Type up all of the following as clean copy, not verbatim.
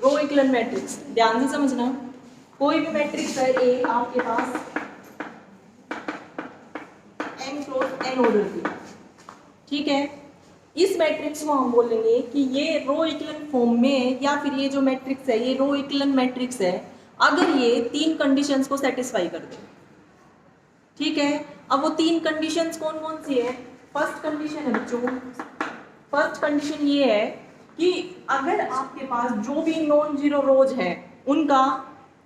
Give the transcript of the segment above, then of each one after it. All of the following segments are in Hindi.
रो इक्विवेलेंट मैट्रिक्स, ध्यान से समझना। कोई भी मैट्रिक्स है ए आपके पास n क्रॉस n ऑर्डर की, ठीक है। इस मैट्रिक्स को हम बोलेंगे कि ये रो इक्विवेलेंट फॉर्म में, या फिर ये जो मैट्रिक्स है ये रो इक्विवेलेंट मैट्रिक्स है अगर ये 3 कंडीशंस को सेटिस्फाई कर दे, ठीक है। अब वो 3 कंडीशंस कौन कौन सी है? फर्स्ट कंडीशन है बच्चों, फर्स्ट कंडीशन ये है कि अगर आपके पास जो भी नॉन जीरो रोज है उनका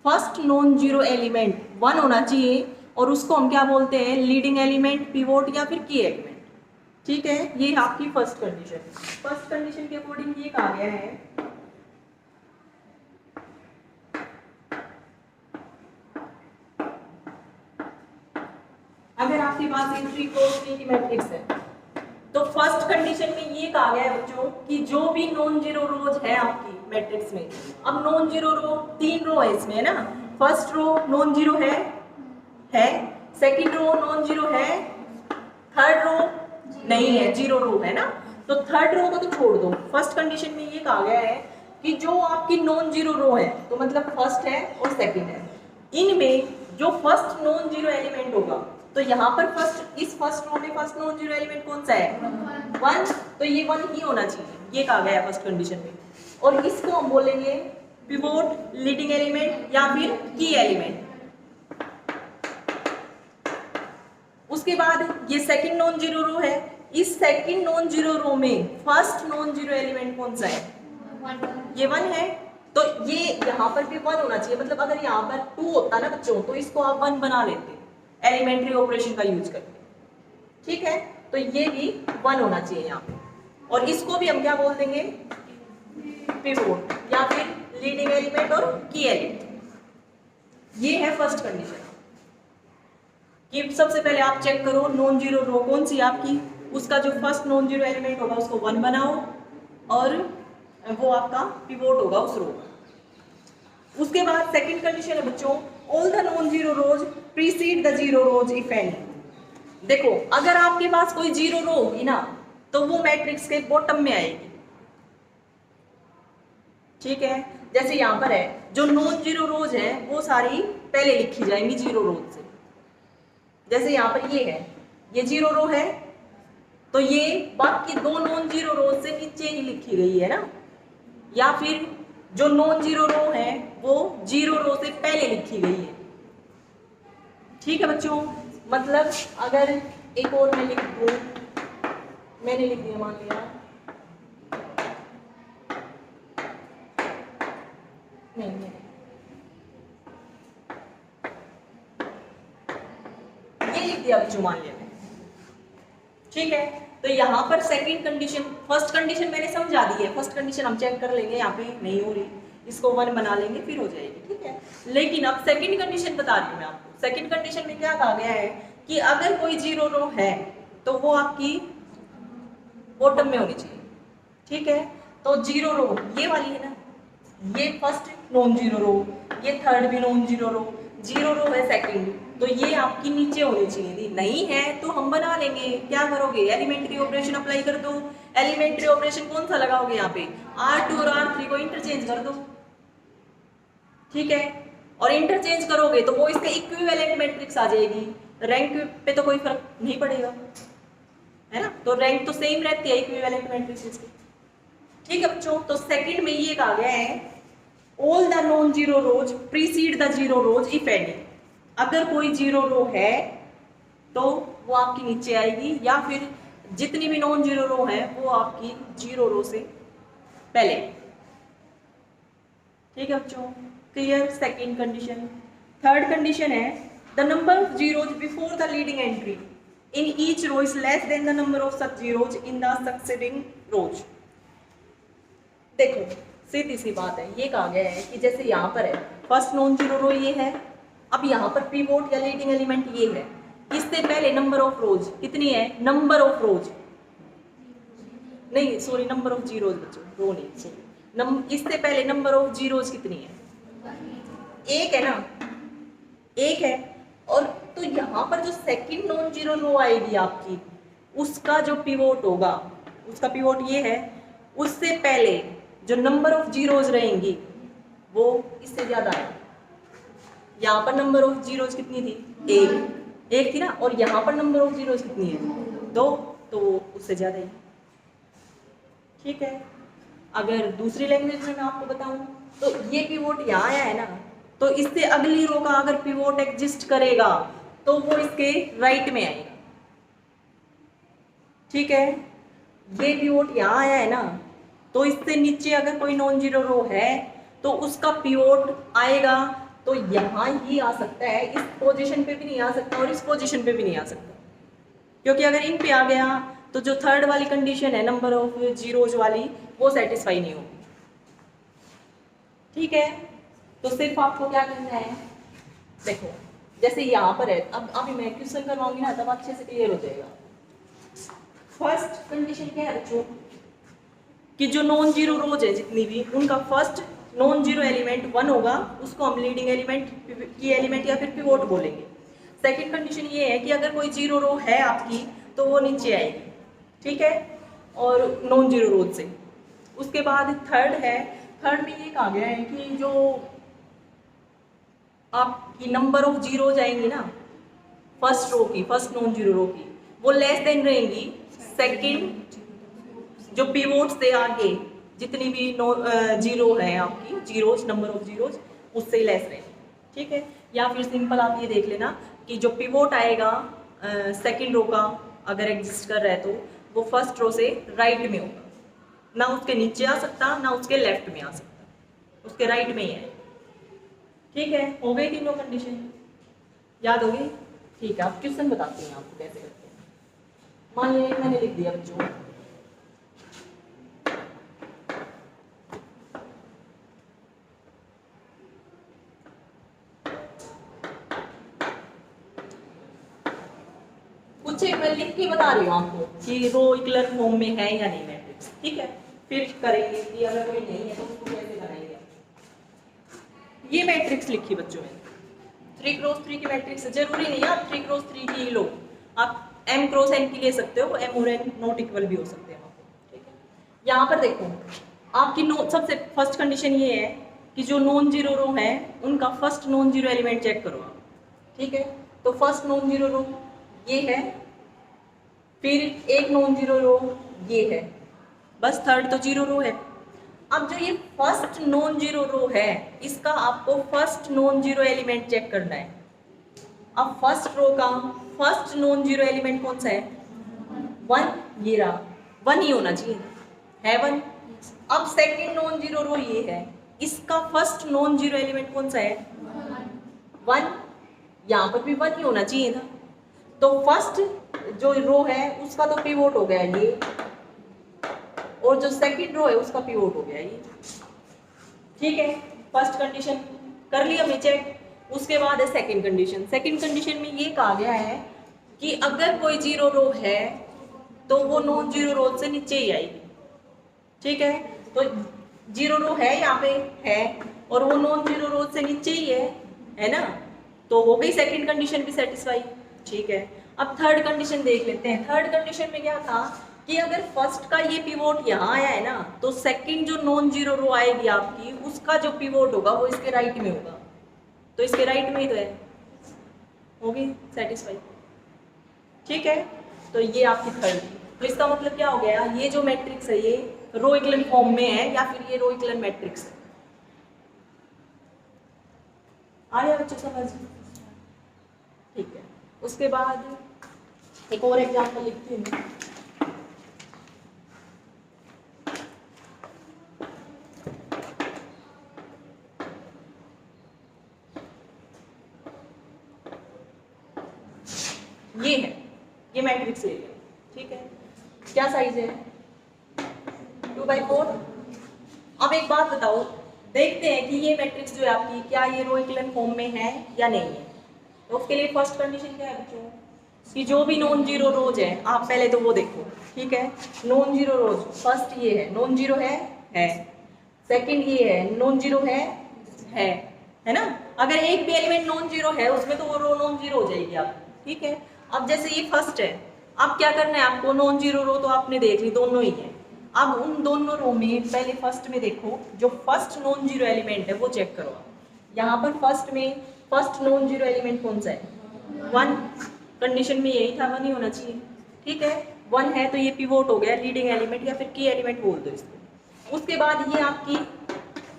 फर्स्ट नॉन जीरो एलिमेंट 1 होना चाहिए, और उसको हम क्या बोलते हैं? लीडिंग एलिमेंट, पिवोट या फिर की एलिमेंट, ठीक है। ये आपकी फर्स्ट कंडीशन। फर्स्ट कंडीशन के अकॉर्डिंग ये कहा गया है अगर आपके पास एक 3 क्रॉस 3 की मैट्रिक्स है तो फर्स्ट कंडीशन में ये कहा गया है बच्चों कि जो भी नॉन जीरो रोज है आपकी मैट्रिक्स में, अब नॉन जीरो रो 3 रो है इसमें, है ना। फर्स्ट रो नॉन जीरो है, सेकंड रो नॉन जीरो है, थर्ड रो नहीं है, जीरो रो है ना। तो थर्ड रो को तो छोड़ दो। फर्स्ट कंडीशन में ये कहा गया है कि जो आपकी नॉन जीरो रो है, तो मतलब फर्स्ट है और सेकंड है, इनमें जो फर्स्ट नॉन जीरो एलिमेंट होगा, तो यहाँ पर फर्स्ट, इस फर्स्ट रो में फर्स्ट नॉन जीरो एलिमेंट कौन सा है? 1, तो ये 1 ही होना चाहिए, ये कहा गया है फर्स्ट कंडीशन में। और इसको हम बोलेंगे पिवोट, लीडिंग एलिमेंट या फिर की एलिमेंट। उसके बाद ये सेकंड नॉन जीरो रो है, इस सेकंड नॉन जीरो रो में फर्स्ट नॉन जीरो एलिमेंट कौन सा है? ये 1 है, तो ये यहाँ पर भी 1 होना चाहिए। मतलब अगर यहाँ पर 2 होता ना बच्चों, तो इसको आप 1 बना लेते एलिमेंट्री ऑपरेशन का यूज करके, ठीक है। तो ये भी 1 होना चाहिए यहाँ पे, और इसको भी हम क्या बोल देंगे? पिवोट या फिर लीडिंग एलिमेंट और की एलिमेंट। ये है फर्स्ट कंडीशन कि सबसे पहले आप चेक करो नॉन जीरो रो कौन सी आपकी, उसका जो फर्स्ट नॉन जीरो एलिमेंट होगा उसको 1 बनाओ, और वो आपका पिवोट होगा उस रो का। उसके बाद सेकंड कंडीशन है बच्चों, all the non zero rose preceded the zero rose if any. देखो अगर आपके पास कोई जीरो रो होगी ना, तो वो मैट्रिक्स के बॉटम में आएगी, ठीक है। जैसे यहाँ पर है, जो नॉन जीरो रोज है वो सारी पहले लिखी जाएंगी जीरो रोज से। जैसे यहाँ पर ये है, ये जीरो रो है, तो ये बाकी 2 नॉन जीरो रोज से नीचे ही लिखी गई है ना, या फिर जो नॉन जीरो रो है वो जीरो रो से पहले लिखी गई है, ठीक है बच्चों। मतलब अगर एक और मैं लिख दूं, मैंने लिख दिया, मान लिया नहीं, ये लिख दिया बच्चों, मान लिया, ठीक है। तो यहाँ पर सेकंड कंडीशन, फर्स्ट कंडीशन मैंने समझा दी है, फर्स्ट कंडीशन हम चेक कर लेंगे, यहाँ पे नहीं हो रही, इसको 1 बना लेंगे फिर हो जाएगी, ठीक है। लेकिन अब सेकंड कंडीशन बता रही हूँ मैं आपको। सेकंड कंडीशन में क्या कहा गया है कि अगर कोई जीरो रो है तो वो आपकी बॉटम में होनी चाहिए, ठीक है। तो जीरो रो ये वाली है ना, ये फर्स्ट नॉन जीरो रो, ये थर्ड भी नॉन जीरो रो, जीरो रो है सेकंड, तो ये आपकी नीचे होनी चाहिए थी। नहीं है तो हम बना लेंगे। क्या करोगे? एलिमेंट्री ऑपरेशन अप्लाई कर दो। एलिमेंट्री ऑपरेशन कौन सा लगाओगे? यहाँ पे R2 और R3 को इंटरचेंज कर दो, ठीक है। और इंटरचेंज करोगे तो वो इसके इक्विवेलेंट मैट्रिक्स आ जाएगी। रैंक पे तो कोई फर्क नहीं पड़ेगा, है ना, तो रैंक तो सेम रहती है इक्विवेलेंट मैट्रिक्स की, ठीक है बच्चों। तो सेकंड में ये कहा गया है all the non zero rose preceded the zero rose if any. अगर कोई जीरो रो है तो वो आपकी नीचे आएगी, या फिर जितनी भी नॉन जीरो रो है वो आपकी जीरो रो से पहले, ठीक है बच्चों। Clear? Second condition. Third condition है the number of zeros before the leading entry in each row is less than the number of such zeros in the succeeding rows. देखो सीधी सी बात है, ये कहा गया है कि जैसे यहाँ पर है फर्स्ट नॉन जीरो रो ये है, अब यहाँ पर पिवोट या लीडिंग एलिमेंट ये है, इससे पहले नंबर ऑफ रोज कितनी है? नंबर ऑफ रोज नहीं, सॉरी, नंबर ऑफ जीरोज बच्चों, रो नहीं, सॉरी, इससे पहले नंबर ऑफ जीरोज कितनी है? 1 है ना, 1 है। और तो यहाँ पर जो सेकंड नॉन जीरो रो आएगी आपकी, उसका जो पिवोट होगा, उसका पिवोट ये है, उससे पहले जो नंबर ऑफ जीरोज रहेंगी वो इससे ज़्यादा है। यहाँ पर नंबर ऑफ जीरोज कितनी थी? एक थी ना, और यहाँ पर नंबर ऑफ जीरोज कितनी है? 2, तो उससे ज़्यादा ही। ठीक है। अगर दूसरी लैंग्वेज में मैं आपको बताऊं तो ये पिवोट यहाँ आया है ना, तो इससे अगली रो का अगर पिवोट एग्जिस्ट करेगा तो वो इसके राइट में आएगा। ठीक है। ये पिवोट यहाँ आया है ना, तो इससे नीचे अगर कोई नॉन जीरो रो है तो उसका पिवोट आएगा तो यहाँ ही आ सकता है, इस पोजीशन पे भी नहीं आ सकता और इस पोजीशन पे भी नहीं आ सकता, क्योंकि अगर इन पे आ गया तो जो थर्ड वाली कंडीशन है नंबर ऑफ जीरोज वाली, वो सेटिस्फाई नहीं होगी। ठीक है। तो सिर्फ आपको क्या करना है, देखो जैसे यहाँ पर है, अब अभी मैं क्वेश्चन करवाऊंगी ना तब अच्छे से क्लियर हो जाएगा। फर्स्ट कंडीशन क्या है बच्चों, कि जो नॉन जीरो रोज है जितनी भी, उनका फर्स्ट नॉन जीरो एलिमेंट 1 होगा, उसको हम लीडिंग एलिमेंट, की एलिमेंट या फिर पिवोट बोलेंगे। सेकंड कंडीशन ये है कि अगर कोई जीरो रो है आपकी तो वो नीचे आएगी। ठीक है, और नॉन जीरो रोज से। उसके बाद थर्ड है, थर्ड में ये कहा गया है कि जो आपकी नंबर ऑफ जीरो जाएंगी ना फर्स्ट रो की, फर्स्ट नॉन जीरो रो की, वो लेस देन रहेंगी सेकंड जो पिवोट से आगे जितनी भी जीरो है आपकी, जीरोज, नंबर ऑफ जीरोज, उससे ही लेस रहेंगी। ठीक है। या फिर सिंपल आप ये देख लेना कि जो पिवोट आएगा सेकंड रो का अगर एग्जिस्ट कर रहा है तो वो फर्स्ट रो से राइट में होगा, ना उसके नीचे आ सकता ना उसके लेफ्ट में आ सकता, उसके राइट में ही है। ठीक है, हो गई तीनों कंडीशन, याद हो गई? ठीक है, अब क्वेश्चन बताती हैं आपको कैसे करते हैं। मान लिया मैंने लिख दिया बच्चों, कुछ एक मैं लिख के बता रही हूँ आपको कि रो इक्वल फॉर्म में है या नहीं मैट्रिक्स। ठीक है, फिर करेंगे कि अगर कोई नहीं है तो उसको कैसे बनाएंगे। ये मैट्रिक्स लिखी बच्चों में 3x3 की मैट्रिक्स, जरूरी नहीं है आप 3x3 की लो, आप m×n की ले सकते हो, m और n नॉट इक्वल भी हो सकते हैं आपको। ठीक है, यहाँ पर देखो आपकी सबसे फर्स्ट कंडीशन ये है कि जो नॉन जीरो रो है उनका first non zero element check करो आप। ठीक है, तो फर्स्ट नॉन जीरो रो ये है, फिर एक नॉन जीरो रो ये है, बस थर्ड तो जीरो रो है। अब जो ये फर्स्ट नॉन जीरो रो है इसका आपको first non zero element check करना है। अब फर्स्ट रो का फर्स्ट नॉन जीरो एलिमेंट कौन सा है? 1, ये रहा, 1 ही होना चाहिए, है 1। अब सेकंड नॉन जीरो रो ये है, इसका फर्स्ट नॉन जीरो एलिमेंट कौन सा है? 1, यहाँ पर भी 1 ही होना चाहिए था। तो फर्स्ट जो रो है उसका तो पिवोट हो गया ये, और जो सेकंड रो है उसका पिवोट हो गया ये। ठीक है, फर्स्ट कंडीशन कर लिया हमने चेक। उसके बाद है सेकंड कंडीशन। सेकंड कंडीशन में ये कहा गया है कि अगर कोई जीरो रो है तो वो नॉन जीरो रो से नीचे ही आएगी। ठीक है, तो जीरो रो है यहाँ पे है और वो नॉन जीरो रो से नीचे ही है ना, तो हो गई सेकंड कंडीशन भी सेटिस्फाई। ठीक है, अब थर्ड कंडीशन देख लेते हैं। थर्ड कंडीशन में क्या था कि अगर फर्स्ट का ये पिवोट यहाँ आया है ना, तो सेकंड जो नॉन जीरो रो आएगी आपकी, उसका जो पिवोट होगा वो इसके राइट में होगा, तो इसके राइट में ही तो है, होगी सेटिस्फाई। ठीक है, तो ये आपकी थर्ड। तो इसका मतलब क्या हो गया, ये जो मैट्रिक्स है ये रो इक्विवेलेंट फॉर्म में है या फिर ये रो इक्विवेलेंट मैट्रिक्स है। आया बच्चों समझ? ठीक है, उसके बाद एक और एग्जाम्पल लिखती हूँ। ये है, ये मैट्रिक्स ले लिया। ठीक है, क्या साइज है? 2/4। अब एक बात बताओ, देखते हैं कि ये मैट्रिक्स जो है आपकी, क्या ये रो इक्विवेलेंट फॉर्म में है या नहीं है। तो उसके लिए फर्स्ट कंडीशन क्या है बच्चों, कि जो भी नॉन जीरो रोज है, आप पहले तो वो देखो। ठीक है, नॉन जीरो रोज फर्स्ट ये है, नॉन जीरो है, सेकंड ये है, नॉन जीरो है ना। अगर एक भी एलिमेंट नॉन जीरो है उसमें तो वो रो नॉन जीरो हो जाएगी आप। ठीक है, अब जैसे ये फर्स्ट है, अब क्या करना है आपको, नॉन जीरो रो तो आपने देख ली दोनों ही है, अब उन दोनों रो में पहले फर्स्ट में देखो, जो फर्स्ट नॉन जीरो एलिमेंट है वो चेक करो आप। यहाँ पर फर्स्ट नॉन जीरो एलिमेंट कौन सा है? 1। कंडीशन में यही था, 1 ही होना चाहिए। ठीक है, 1 है तो ये पिवोट हो गया, लीडिंग एलिमेंट या फिर की एलिमेंट बोल दो इसको। उसके बाद ये आपकी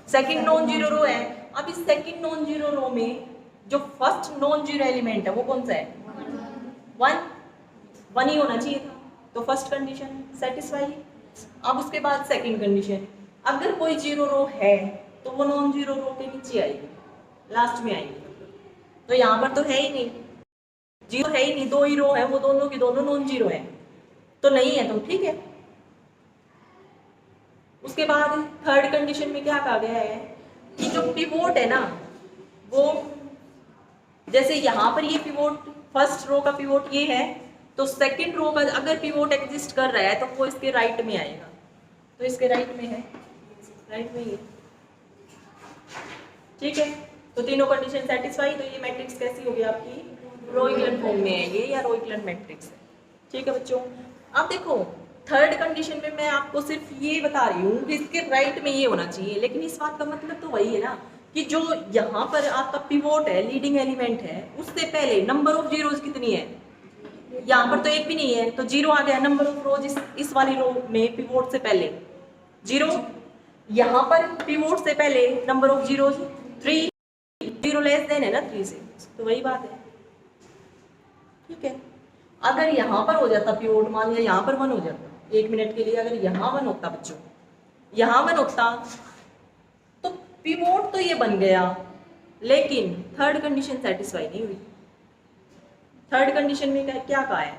सेकंड नॉन जीरो रो है। अब इस सेकंड नॉन जीरो रो में जो फर्स्ट नॉन जीरो एलिमेंट है वो कौन सा है? 1 ही होना चाहिए था, तो फर्स्ट कंडीशन सेटिस्फाई। अब उसके बाद सेकंड कंडीशन, अगर कोई जीरो रो है तो वो नॉन जीरो रो के नीचे आएगी, लास्ट में आएगी। तो यहाँ पर तो है ही नहीं, जीरो है ही नहीं, 2 ही रो है, वो दोनों की दोनों नॉन जीरो है, तो नहीं है तो ठीक है। उसके बाद थर्ड कंडीशन में क्या कहा गया है कि जो पिवोट है ना, वो जैसे यहाँ पर ये पिवोट, फर्स्ट रो का पिवोट ये है, तो सेकंड रो का अगर पिवोट एग्जिस्ट कर रहा है तो वो इसके राइट में आएगा। तो इसके राइट में है, राइट में ही है। ठीक है, तो तीनों कंडीशन सेटिस्फाई। तो ये मैट्रिक्स कैसी होगी आपकी? रो इक्विवेलेंट फॉर्म में है ये, या रो इक्विवेलेंट मैट्रिक्स है। ठीक है बच्चों, अब देखो थर्ड कंडीशन में मैं आपको सिर्फ ये बता रही हूँ कि इसके राइट में ये होना चाहिए, लेकिन इस बात का मतलब तो वही है ना कि जो यहाँ पर आपका पिवोट है, लीडिंग एलिमेंट है, उससे पहले नंबर ऑफ जीरोज कितनी है? यहाँ पर तो एक भी नहीं है, तो जीरो आ गया। नंबर ऑफ रोज इस वाली रो में पिवोट से पहले जीरो, यहाँ पर पिवोट से पहले number of zeros 3, zero less than है ना 3 से, तो वही बात है। ठीक है, अगर यहाँ पर हो जाता पिवोट, मान लिया यहाँ पर 1 हो जाता, 1 मिनट के लिए अगर यहाँ 1 होता बच्चों, यहाँ 1 होता तो पिवोट तो ये बन गया, लेकिन थर्ड कंडीशन सेटिस्फाई नहीं हुई। थर्ड कंडीशन में क्या कहा है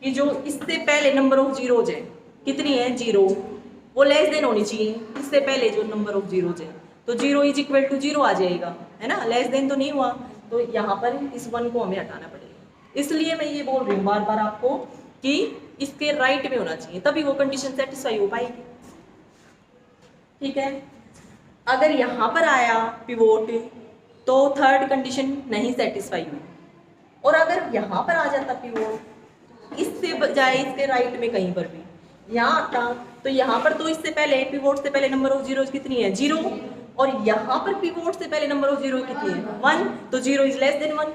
कि जो इससे पहले नंबर ऑफ जीरोज है कितनी है? 0, वो लेस देन होनी चाहिए इससे पहले जो नंबर ऑफ जीरोज है, तो 0 इज इक्वल टू 0 आ जाएगा, है ना। लेस देन तो नहीं हुआ, तो यहाँ पर इस 1 को हमें हटाना पड़ेगा। इसलिए मैं ये बोल रही हूँ बार बार आपको कि इसके राइट में होना चाहिए, तभी वो कंडीशन सेटिस्फाई हो पाएगी। ठीक है, अगर यहाँ पर आया पिवोट तो थर्ड कंडीशन नहीं सेटिस्फाई हुई, और अगर यहाँ पर आ जाता पिवोट इससे बजाय इसके राइट में कहीं पर भी यहाँ आता, तो यहाँ पर तो इससे पहले पिवोट से पहले नंबर ऑफ जीरोज कितनी है? 0, और यहाँ पर पिवोट से पहले नंबर ऑफ जीरो कितनी है? 1, तो 0 इज लेस देन 1,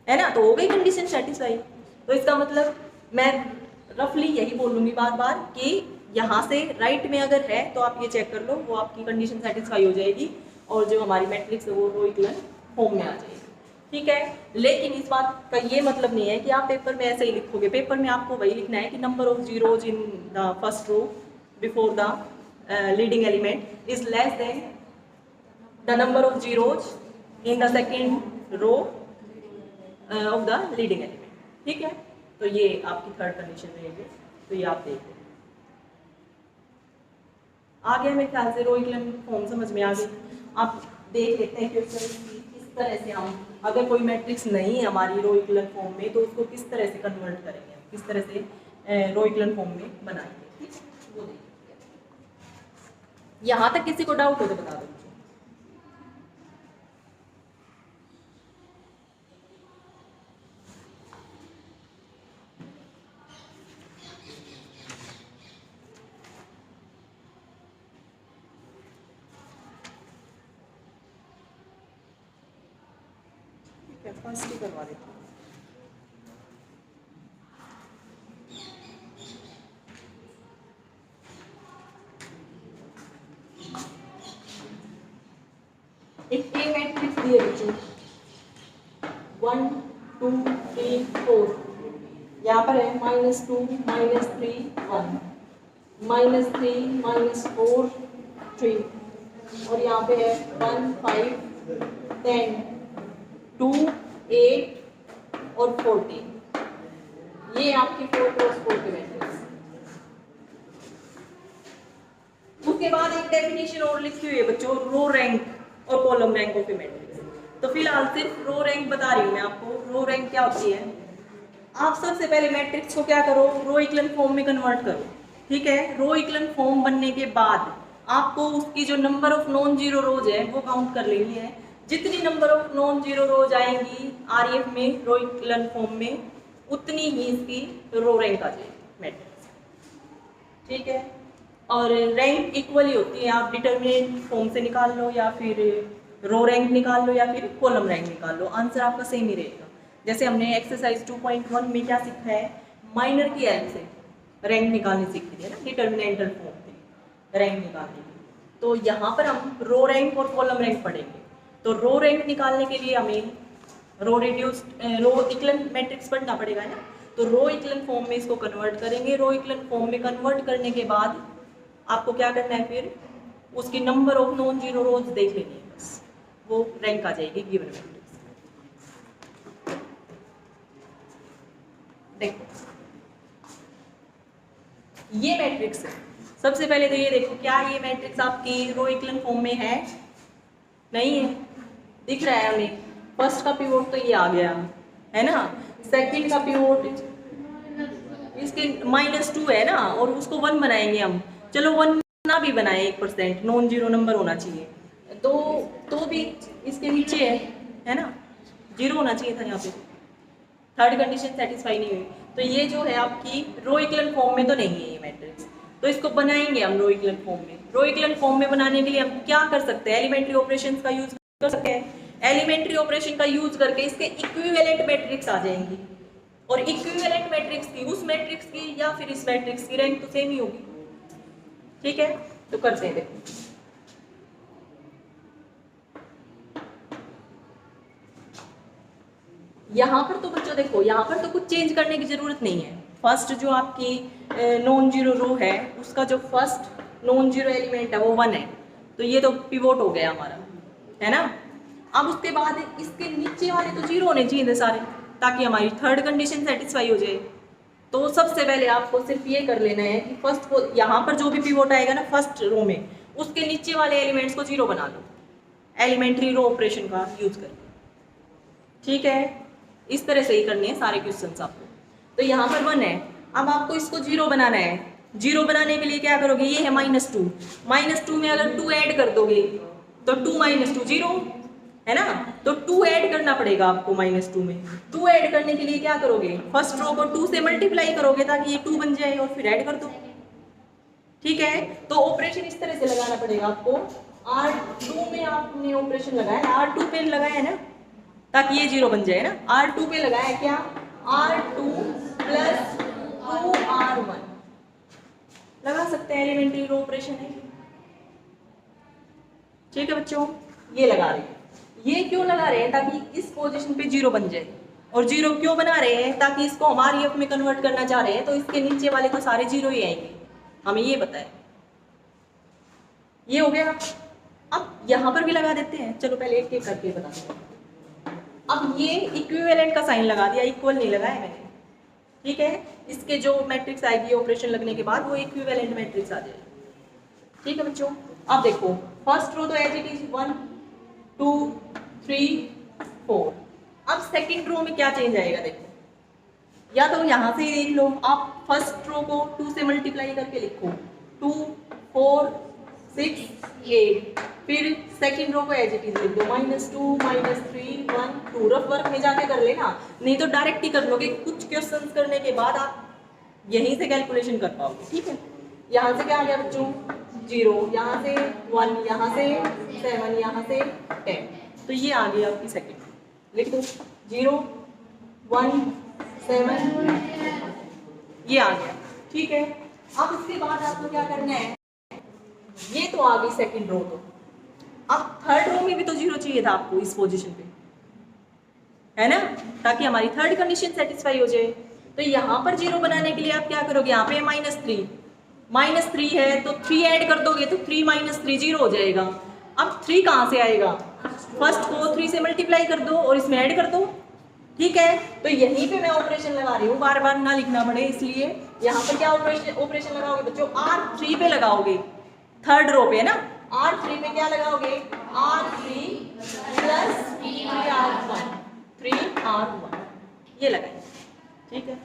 है ना, तो हो गई कंडीशन सेटिस्फाई। तो इसका मतलब मैं रफली यही बोलूँगी बार बार कि यहाँ से राइट में अगर है तो आप ये चेक कर लो, वो आपकी कंडीशन सेटिस्फाई हो जाएगी, और जो हमारी मैट्रिक्स है वो रो इक्विवेलेंट फॉर्म में आ जाएगी। ठीक है, लेकिन इस बात का ये मतलब नहीं है कि आप पेपर में ऐसे ही लिखोगे। पेपर में आपको वही लिखना है कि number of zeros in the first row before the leading element is less than the number of zeros in the second row of the leading element. ठीक है, तो ये आपकी थर्ड कंडीशन रहेगी, तो ये आप देख लें। आ गया मेरे ख्याल से रो इक्विवेलेंट फॉर्म समझ में आ गई। आप देख लेते हैं क्वेश्चन किस तरह से हम, अगर कोई मैट्रिक्स नहीं है हमारी रो इक्विवेलेंट फॉर्म में, तो उसको किस तरह से कन्वर्ट करेंगे, किस तरह से रो इक्विवेलेंट फॉर्म में बनाएंगे। ठीक है, वो देखिए। यहाँ तक किसी को डाउट हो तो बता दो। फर्स्ट ही करवा देती हूँ। एक ए मैट्रिक्स दिए बच्चों 1 2 3 4, यहाँ पर है -2 -3 1 -3 -4 3, और यहाँ पे है 1 5 10 2 8 और 14। ये आपकी 4x4 की मैट्रिक्स। उसके बाद एक डेफिनेशन और लिखी हुई है बच्चों, रो रैंक और column rank of A matrix. तो फिलहाल सिर्फ रो रैंक बता रही हूँ मैं आपको। रो रैंक क्या होती है? आप सबसे पहले मैट्रिक्स को क्या करो, रो इक्विवेलेंट फॉर्म में कन्वर्ट करो। ठीक है, रो इक्विवेलेंट फॉर्म बनने के बाद आपको उसकी जो नंबर ऑफ नॉन जीरो रोज है वो काउंट कर लेनी है। जितनी नंबर ऑफ नॉन जीरो रोज आएंगी आरएफ में, रो इक्विवेलेंट फॉर्म में, उतनी ही इसकी रो रैंक आ जाएगी मैट्रिक्स। ठीक है, और रैंक इक्वली होती है, आप डिटर्मिनेंट फॉर्म से निकाल लो या फिर रो रैंक निकाल लो या फिर कॉलम रैंक निकाल लो, आंसर आपका सेम ही रहेगा। जैसे हमने एक्सरसाइज 2.1 में क्या सीखा है, माइनर की हेल्प से रैंक निकालनी सीखी है ना, डिटर्मिनेंटल फॉर्म थी रैंक निकालने की। तो यहाँ पर हम रो रैंक और कॉलम रैंक पढ़ेंगे। तो रो रैंक निकालने के लिए हमें रो इक्विवेलेंट मैट्रिक्स पढ़ना पड़ेगा ना। तो रो इक्विवेलेंट फॉर्म में इसको कन्वर्ट करेंगे। रो इक्विवेलेंट फॉर्म में कन्वर्ट करने के बाद आपको क्या करना है, फिर उसकी नंबर ऑफ नॉन जीरो रोज देख लेनी है, बस वो रैंक आ जाएगी गिवन मैट्रिक्स। देखो ये मैट्रिक्स है, सबसे पहले तो ये देखो क्या ये मैट्रिक्स आपकी रो इक्विवेलेंट फॉर्म में है, नहीं है, दिख रहा है हमें। फर्स्ट का पिवोट तो ये आ गया है ना, सेकंड का पिवोट इसके -2 है ना, और उसको 1 बनाएंगे हम। चलो 1 ना भी बनाए 1%, नॉन जीरो नंबर होना चाहिए, तो भी इसके नीचे है ना, 0 होना चाहिए था यहाँ पे। थर्ड कंडीशन सेटिस्फाई नहीं हुई, तो ये जो है आपकी रो इक्विवेलेंट फॉर्म में तो नहीं है ये मैट्रिक्स। तो इसको बनाएंगे हम रो इक्विवेलेंट फॉर्म में। रो इक्विवेलेंट फॉर्म में बनाने के लिए हम क्या कर सकते हैं, एलिमेंट्री ऑपरेशंस का यूज कर सकते हैं। एलिमेंट्री ऑपरेशन का यूज करके इसके इक्विवेलेंट मैट्रिक्स आ जाएंगी, और इक्विवेलेंट मैट्रिक्स की उस मैट्रिक्स की या फिर इस मैट्रिक्स की रैंक तो सेम ही होगी। ठीक है, तो करते हैं। देखो यहाँ पर तो बच्चों देखो, यहाँ पर तो कुछ चेंज करने की जरूरत नहीं है। फर्स्ट जो आपकी नॉन जीरो रो है, उसका जो फर्स्ट नॉन जीरो एलिमेंट है वो 1 है, तो ये तो पिवोट हो गया हमारा, है ना। अब उसके बाद इसके नीचे वाले तो 0 होने चाहिए थे सारे, ताकि हमारी थर्ड कंडीशन सेटिस्फाई हो जाए। तो सबसे पहले आपको सिर्फ ये कर लेना है कि फर्स्ट को, यहाँ पर जो भी पिवोट आएगा ना फर्स्ट रो में, उसके नीचे वाले एलिमेंट्स को 0 बना लो, एलिमेंट्री रो ऑपरेशन का यूज करके। ठीक है, इस तरह से ही करने हैं सारे क्वेश्चंस आपको। तो यहाँ पर 1 है, अब आपको इसको 0 बनाना है। 0 बनाने के लिए क्या करोगे, ये है -2, -2 में अगर 2 ऐड कर दोगे तो 2 - 2 0 है ना, तो 2 ऐड करना पड़ेगा आपको -2 में। 2 ऐड करने के लिए क्या करोगे, फर्स्ट रो को 2 से मल्टीप्लाई करोगे ताकि ये 2 बन जाए, और फिर ऐड कर दो। ठीक है, तो ऑपरेशन इस तरह से लगाना पड़ेगा आपको। R2 में आपने ऑपरेशन लगाया, R2 पे लगाया है ना, ताकि ये 0 बन जाए ना। R2 पे लगाया क्या, R2 + 2R1 लगा सकते हैं, एलिमेंट्री रो ऑपरेशन है। ठीक है बच्चों, ये लगा रहे हैं। ये क्यों लगा रहे हैं, ताकि इस पोजीशन पे 0 बन जाए। और 0 क्यों बना रहे हैं, ताकि इसको हमारी एफ में कन्वर्ट करना चाह रहे हैं, तो इसके नीचे वाले तो सारे 0 ही आएंगे, हमें ये पता है। ये हो गया। अब यहाँ पर भी लगा देते हैं, चलो पहले एक एक करके बताते हैं। अब ये इक्विवेलेंट का साइन लगा दिया, इक्वल नहीं लगाया मैंने। ठीक है, इसके जो मैट्रिक्स आएगी ऑपरेशन लगने के बाद वो इक्विवेलेंट मैट्रिक्स आ जाएगी। ठीक है बच्चों, अब देखो फर्स्ट रो तो एज इट इज 1 2 3 4। अब सेकंड रो में क्या चेंज आएगा, देखो या तो यहाँ से ही देख लो, आप फर्स्ट रो को 2 से मल्टीप्लाई करके लिखो, 2 4 6 8, फिर सेकंड रो को एज इट इज लिख दो, -2 -3 1 2। रफ वर्क में जाके कर लेना, नहीं तो डायरेक्ट ही कर लोगे। कुछ क्वेश्चंस करने के बाद आप यहीं से कैलकुलेशन कर पाओगे। ठीक है, यहाँ से क्या आ गया बच्चों, 0, यहाँ से 1, यहाँ से 7, यहाँ से 10, तो ये आ गई आपकी सेकंड। लिख दो 0 1 7, ये आ गया। ठीक है, अब इसके बाद आपको क्या करना है, ये तो आ गई सेकंड रो। तो अब थर्ड रो में भी तो 0 चाहिए था आपको इस पोजीशन पे, है ना, ताकि हमारी थर्ड कंडीशन सेटिस्फाई हो जाए। तो यहाँ पर 0 बनाने के लिए आप क्या करोगे, यहाँ पे -3 है तो 3 ऐड कर दोगे तो 3 - 3 0 हो जाएगा। अब 3 कहाँ से आएगा, फर्स्ट को 3 से मल्टीप्लाई कर दो और इसमें ऐड कर दो। ठीक है, तो यहीं पे मैं ऑपरेशन लगा रही हूँ, बार बार ना लिखना पड़े, इसलिए यहाँ पर क्या ऑपरेशन लगाओगे बच्चों, R3 पे लगाओगे, थर्ड रो पे है ना। R3 पे क्या लगाओगे, R3 + 3R1 ये लगाए। ठीक है,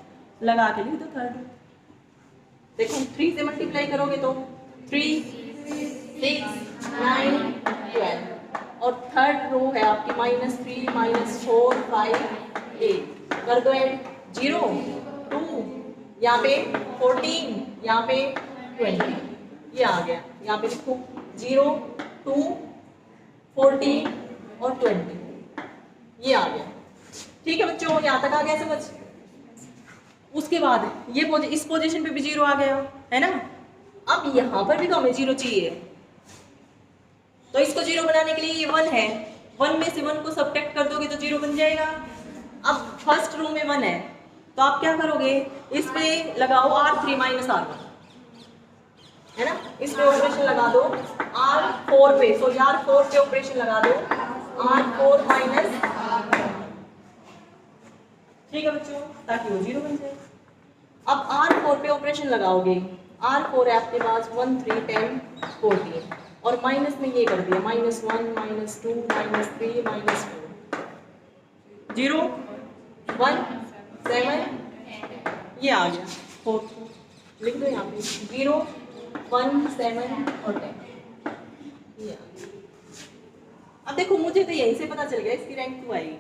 लगा के लिख दो थर्ड रो। देखो 3 से मल्टीप्लाई करोगे तो 3 6 9 12, और थर्ड रो है आपकी -3 -4 5 8। कर दो ऐड, 0 2, यहाँ पे 14, यहाँ पे 20। ये आ गया, यहाँ पे लिखो 0, 2, 14 और 20, ये आ गया। ठीक है बच्चों, यहाँ तक आ गया समझ। उसके बाद ये इस पोजीशन पे भी 0 आ गया है ना। अब यहाँ पर भी तो हमें 0 चाहिए, तो इसको 0 बनाने के लिए ये 1 है, 1 में से 1 को सब्ट्रैक्ट कर दोगे तो 0 बन जाएगा। अब फर्स्ट रो में 1 है तो आप क्या करोगे, इस पे लगाओ R3 माइनस R1 है ना, इस पे ऑपरेशन लगा दो R4 पे, सो R4 पे ऑपरेशन लगा दो R4 माइनस, ठीक है बच्चों, ताकि वो 0 बन जाए। अब R4 पे ऑपरेशन लगाओगे, R4 है आपके पास 1, 3, 10, 14 और माइनस में ये कर दिया -1, -2, -3, -4, 0, 1, 7, ये आ गया 4, लिख दो यहाँ पे 0, 1, 7 और 10, ये आ गया। अब देखो मुझे तो यहीं से पता चल गया इसकी रैंक 2 आएगी,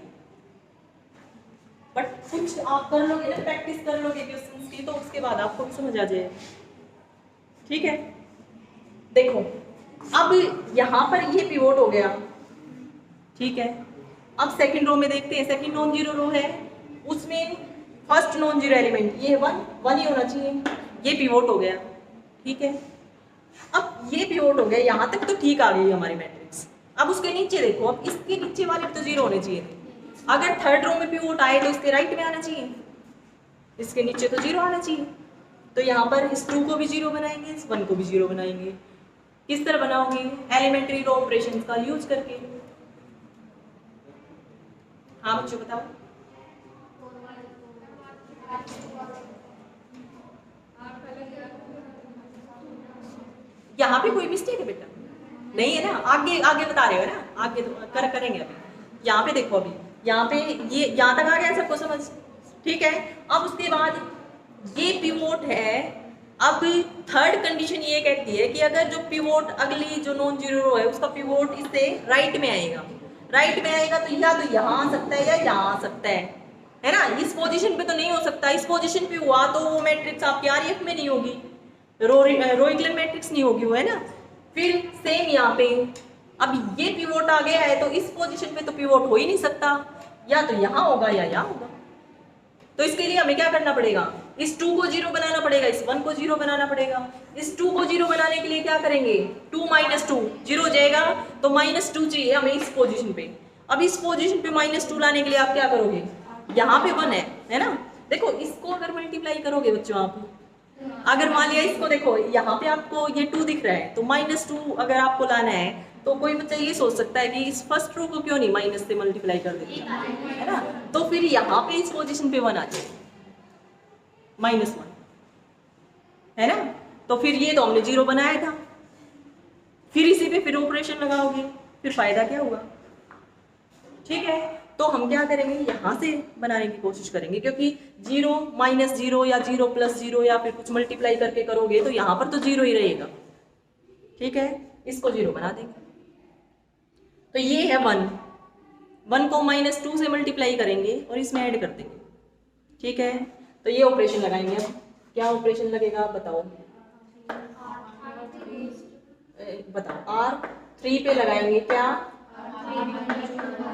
बट कुछ आप कर लोगे ना, प्रैक्टिस कर लोगे क्वेश्चंस की, तो उसके बाद आपको भी समझ आ जाए। ठीक है, देखो अब यहाँ पर ये पिवोट हो गया, ठीक है। अब सेकंड रो में देखते हैं, सेकंड नॉन जीरो रो है, उसमें फर्स्ट नॉन जीरो एलिमेंट ये 1 ही होना चाहिए, ये पिवोट हो गया, ठीक है। अब ये पिवोट हो गया, यहाँ तक तो ठीक आ गई हमारी मैट्रिक्स। अब उसके नीचे देखो, अब इसके नीचे वाले तो 0 होने चाहिए थे। अगर थर्ड रो में पिवोट आए तो इसके राइट में आना चाहिए, इसके नीचे तो 0 आना चाहिए। तो यहाँ पर इस 2 को भी 0 बनाएंगे, इस 1 को भी 0 बनाएंगे। किस तरह बनाओगे, एलिमेंट्री रो ऑपरेशन का यूज करके। हाँ बच्चों बताओ। यहाँ पे कोई मिस्टेक है बेटा? नहीं है ना, आगे आगे बता रहे हो ना, आगे तो करेंगे अभी। यहाँ पे देखो, अभी यहाँ पे ये यहाँ तक आ गया सबको समझ, ठीक है। अब उसके बाद ये पिवोट है। अब थर्ड कंडीशन ये कहती है कि अगर जो पिवोट अगली जो नॉन जीरो रो है उसका पिवोट इससे राइट में आएगा, राइट में आएगा तो या तो यहाँ आ सकता है या यहाँ आ सकता है ना। इस पोजीशन पे तो नहीं हो सकता, इस पोजीशन पे हुआ तो वो मैट्रिक्स आपकी आरएफ में नहीं होगी, रो इक्विवेलेंट मैट्रिक्स नहीं होगी वो, है ना। फिर सेम यहाँ पे अब ये पिवोट आ गया है तो इस पोजीशन पे तो पिवोट हो ही नहीं सकता, या तो यहाँ होगा या यहाँ होगा। तो इसके लिए हमें क्या करना पड़ेगा, इस 2 को 0 बनाना पड़ेगा, इस 1 को 0 बनाना पड़ेगा। इस 2 को 0 बनाने के लिए क्या करेंगे, 2 - 2 0 हो जाएगा, तो -2 चाहिए हमें इस पोजीशन पे। अब इस पोजीशन पे -2 लाने के लिए आप क्या करोगे, यहाँ पे 1 है ना। देखो इसको अगर मल्टीप्लाई करोगे बच्चों आप, अगर मान लिया इसको देखो यहाँ पे आपको ये 2 दिख रहा है, तो -2 अगर आपको लाना है तो कोई बच्चा ये सोच सकता है कि इस फर्स्ट रो को क्यों नहीं माइनस से मल्टीप्लाई कर देते, है ना। तो फिर यहाँ पे इस पोजीशन पे 1 आ जाए, -1 है ना। तो फिर ये तो हमने 0 बनाया था, फिर इसी पे फिर ऑपरेशन लगाओगे, फिर फायदा क्या हुआ, ठीक है। तो हम क्या करेंगे, यहाँ से बनाने की कोशिश करेंगे, क्योंकि 0 - 0 या 0 + 0 या फिर कुछ मल्टीप्लाई करके करोगे तो यहाँ पर तो 0 ही रहेगा, ठीक है। इसको 0 बना देंगे। तो ये है 1 को -2 से मल्टीप्लाई करेंगे और इसमें ऐड कर देंगे, ठीक है। तो ये ऑपरेशन लगाएंगे। अब क्या ऑपरेशन लगेगा बताओ, बताओ R3 पे लगाएंगे क्या,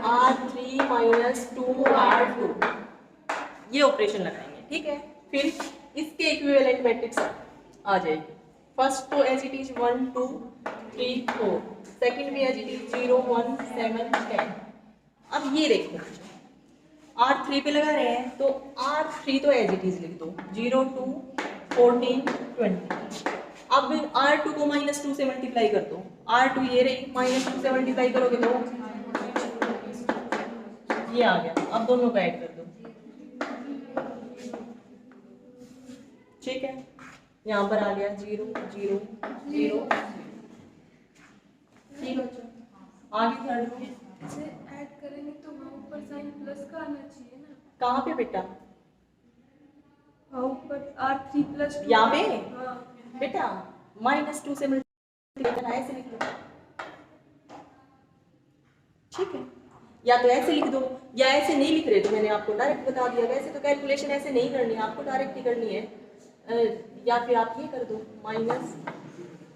R3 - 2R2, ये ऑपरेशन लगाएंगे, ठीक है। फिर इसके इक्विवेलेंट मैट्रिक्स आ जाएगी। फर्स्ट तो एज इट इज 1 2 3 4, सेकंड भी एज इट इज 0 1 7 10। अब ये देखो R3 पे लगा रहे हैं तो R3 तो एज इट इज लिख दो, 0 2 14 20। अब R2 को -2 से मल्टीप्लाई कर दो, R2 ये रही, -2 से मल्टीप्लाई करोगे तो ये आ गया। अब दोनों को ऐड कर दो, ठीक है। यहाँ पर आ गया 0 0 0, ठीक है। आगे थर्ड रो से ऐड करेंगे तो वहाँ ऊपर साइन प्लस का आना चाहिए ना। कहाँ पे बेटा, वहाँ ऊपर R3 + 2 यहाँ पे हाँ। बेटा -2 से मल्टीप्लाई करना, ऐसे लिख लो, ठीक है। या तो ऐसे लिख दो या ऐसे नहीं लिख रहे तो मैंने आपको डायरेक्ट बता दिया। वैसे तो कैलकुलेशन ऐसे नहीं करनी है आपको, डायरेक्ट ही करनी है। या फिर आप ये कर दो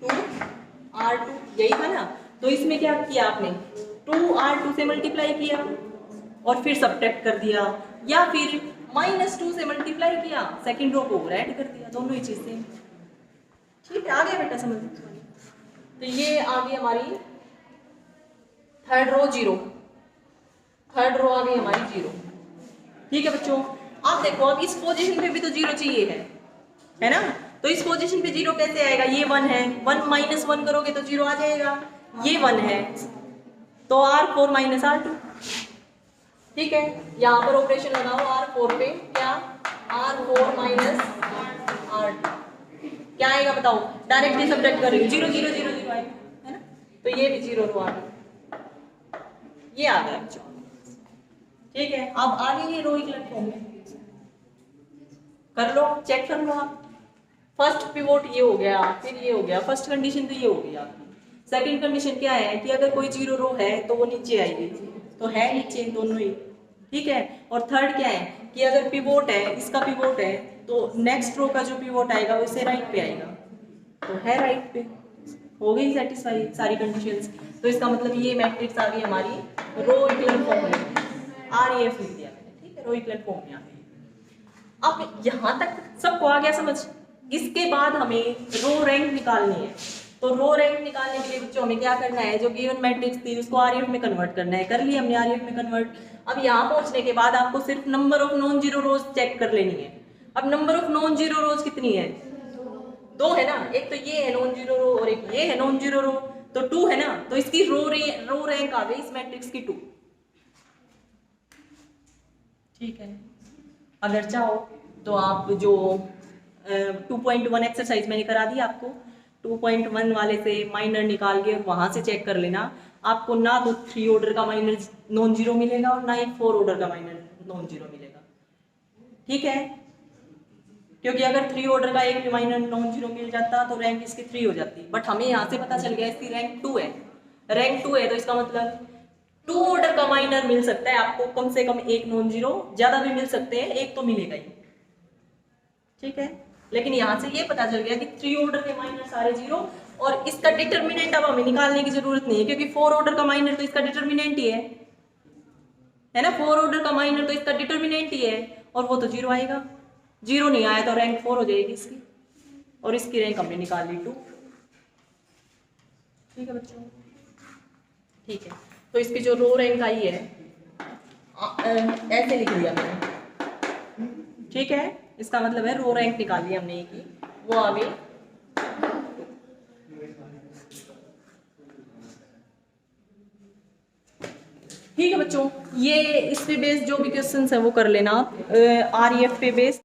2R2 यही था ना। तो इसमें क्या किया आपने, 2R2 से मल्टीप्लाई किया और फिर सब्ट्रैक्ट कर दिया, या फिर -2 से मल्टीप्लाई किया, सेकंड रो को ऐड कर दिया, दोनों ही चीज सेम। ठीक है, आ गया बेटा समझ। तो ये आ गई हमारी थर्ड रो 0, थर्ड रो आ गई हमारी 0। ठीक है बच्चों, अब देखो अब इस पोजीशन पे भी तो 0 चाहिए है ना। तो इस पोजीशन पे 0 कैसे आएगा, ये 1 है, 1 - 1 करोगे तो 0 आ जाएगा, ये 1 है तो R4 - R2। ठीक है, यहाँ पर ऑपरेशन लगाओ R4 पे, क्या R4 - R2 क्या आएगा बताओ, डायरेक्टली सब्ट्रैक्ट कर रही हूँ, 0 0 0 0 आएगा, है ना। तो ये भी 0 रो आ गई, ये आ गया बच्चों। ठीक है, अब आ गई ये रो इक्विवेलेंट फॉर्म में, कर लो, चेक कर लो आप। फर्स्ट पिवोट ये हो गया, फिर ये हो गया, फर्स्ट कंडीशन तो ये हो गई आपकी। सेकंड कंडीशन क्या है कि अगर कोई 0 रो है तो वो नीचे आएगी, तो है नीचे दोनों ही। ठीक है, और थर्ड क्या है कि अगर पिवोट है, इसका पिवोट है तो नेक्स्ट रो का जो पिवोट आएगा वो इससे राइट पे आएगा, तो है राइट पे। हो गई सेटिस्फाई सारी कंडीशंस। तो इसका मतलब ये मैट्रिक्स आ गई हमारी रो इक्विवेलेंट फॉर्म में, REF लिख दिया मैंने। ठीक है, रो इक्विवेलेंट फॉर्म में आ गई। अब यहाँ तक सबको आ गया समझ। इसके बाद हमें रो रैंक निकालनी है। तो रो रैंक निकालने के लिए बच्चों हमें क्या करना है, जो गिवन मैट्रिक्स थी उसको REF में कन्वर्ट करना है। कर लिया हमने REF में कन्वर्ट। अब यहाँ पहुंचने के बाद आपको सिर्फ number of non zero rows check कर लेनी है। अब number of non zero rows कितनी है, 2 है ना। एक तो ये है नॉन जीरो रो और एक ये है नॉन जीरो रो, तो 2 है ना। तो इसकी रो रैंक आ गई इस मैट्रिक्स की 2। ठीक है, अगर चाहो तो आप जो 2.1 एक्सरसाइज मैंने करा दी आपको, 2.1 वाले से माइनर निकाल के वहां से चेक कर लेना। आपको ना तो 3 ऑर्डर का माइनर नॉन जीरो मिलेगा और ना ही 4 ऑर्डर का माइनर नॉन जीरो मिलेगा। ठीक है, क्योंकि अगर 3 ऑर्डर का एक भी माइनर नॉन जीरो मिल जाता तो रैंक इसकी 3 हो जाती, बट हमें यहाँ से पता चल गया इसकी रैंक 2 है। रैंक 2 है तो इसका मतलब 2 ऑर्डर का माइनर मिल सकता है आपको, कम से कम एक नॉन जीरो, ज्यादा भी मिल सकते हैं, एक तो मिलेगा ही। ठीक है, लेकिन यहाँ से ये पता चल गया कि 3 ऑर्डर के माइनर सारे 0, और इसका डिटर्मिनेंट अब हमें निकालने की जरूरत नहीं है, क्योंकि 4 ऑर्डर का माइनर तो इसका डिटर्मिनेंट ही है ना। 4 ऑर्डर का माइनर तो इसका डिटर्मिनेंट ही है, और वो तो 0 आएगा। 0 नहीं आया तो रैंक 4 हो जाएगी इसकी, और इसकी रैंक हमने निकाल ली 2। ठीक है बच्चों, ठीक है। तो इसकी जो रो रैंक आई है ऐसे लिख दिया मैंने। ठीक है, इसका मतलब है रो रैंक निकाल ली हमने की, वो आ गई। ठीक है बच्चों, ये इस पे बेस्ड जो भी क्वेश्चंस है वो कर लेना आप, REF पे बेस्ड।